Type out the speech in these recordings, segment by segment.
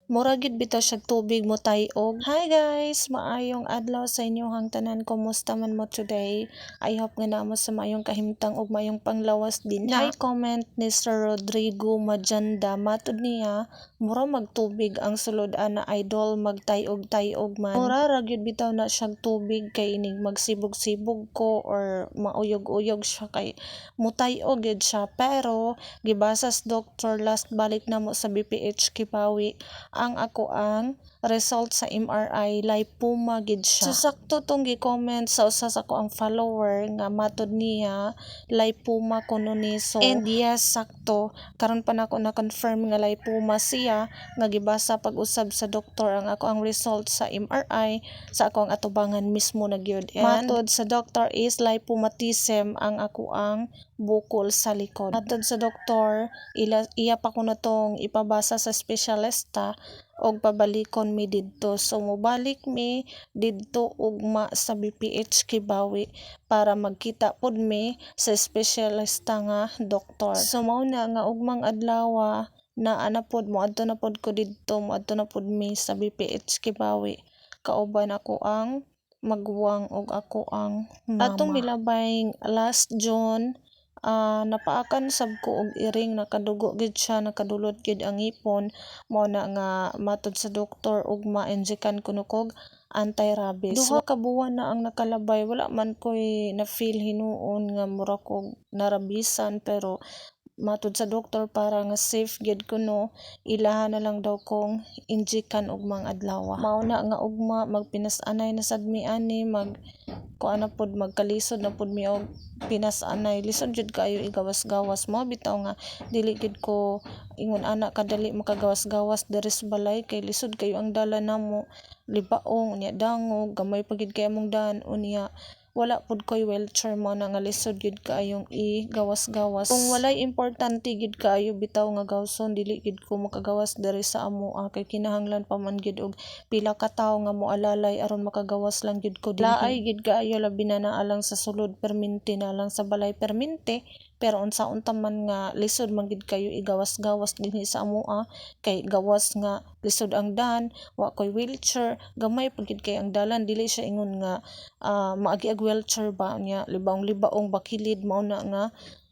Mura gid bitaw siya tubig mo tay-og. Hi guys, maayong adlaw sa inyong tanan. Kumusta man mo today? I hope nga namo sa maayong kahimtang ug maayong panglawas din. Hi comment ni Sir Rodrigo Majanda. Matud niya, mura magtubig ang sulod ana idol, magtay-og man. Mura ra gyud bitaw na siyang tubig kay inig magsibog-sibog ko or mauyog-uyog siya kay mutay-og gyud siya. Pero gibasa sa doktor last balik namo sa BPH Kipawi, ang ako ang result sa MRI lipoma gid siya. So sakto tong gi-comment sa usa sa ko ang follower nga matud niya lipoma kuno ni, so and yes, sakto karon pa nako na confirm nga lipoma siya nga gibasa pag-usab sa doktor ang ako ang result sa MRI sa ako ang atubangan mismo na gyud. And matud sa doktor is lipomatism ang ako ang bukol sa likod. Matud sa doktor, iya pa kuno tong ipabasa sa espesyalista og pabalikon mi didto. So mobalik mi didto ugma sa BPH Kibawi para magkita pod mi sa espesyalista nga doktor. So mao na nga ugmang adlaw na anapod mo adto na pod ko didto, mo adto na pod mi sa BPH Kibawi. Kauban ako ang magwang og ako ang mama. Atong milabay last June, napaakan sab ko og iring, nakadugo gid siya, nakadulot gid ang ipon. Mao na nga matud sa doktor ugma injekan kuno kog anti-rabies. Duha ka buwan na ang nakalabay, wala man ko'y na-feel hinuon nga mura kog narabisan, pero matud sa doktor para nga safe gid kuno, ilaha na lang daw kong injekan ugmang adlaw. Mao na nga ugma magpinas-anay na sad mi ani, kuan na pod, magkalisod na pod mi og pinas-anay. Lisod jud kayo igawas-gawas. Mao bitaw nga dili gid ko ingon ana kadali makagawas-gawas diri sa balay kay lisod kayo ang dala namo, libaong unya dangog, gamay pa gid kay among daan unya wala pod koy wheelchair, mo na nga lisod gid kaayong igawas-gawas. Kung walay importante gid kaayo bitaw nga gawson, dili gid ko makagawas diri sa amoa kay kinahanglan pa man gid og pila ka tawo nga moalalay aron makagawas lang gid ko dinhi. Laay gid kaayo labi na alang sa sulod perminti na lang sa balay perminti, pero unsaon ta man nga lisod man gid kayo igawas-gawas dinhi sa amoa kay gawas nga lisod ang daan, wa koy wheelchair, gamay pa gid kay ang dalan, dili siya ingon nga maagi ag wheelchair ba niya, libaong-libaong bakilid. Mao na nga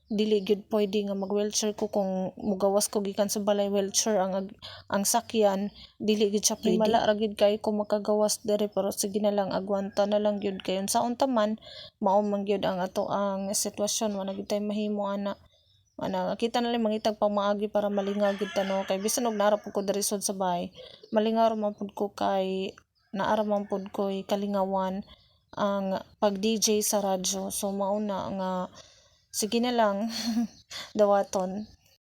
dili gyud pwede nga mag wheelchair ko kung mugawas ko gikan sa balay wheelchair ang sakyan, dili gid siya pwede. Himala ra gid kay ko makagawas dere, pero sige na lang, agwanta na lang gyud kay unsaon ta man mao man gyud ang ato ang sitwasyon, wa na gid tay mahimo ana. Kita na lang mangitag pamaagi para malingaw gid ta no, kay bisan og naara pud ko diri sud sa bahay, malingaw ra man pud ko kay naara man pud ko'y kalingawan ang pag DJ sa radyo. So mao na nga sige na lang dawaton.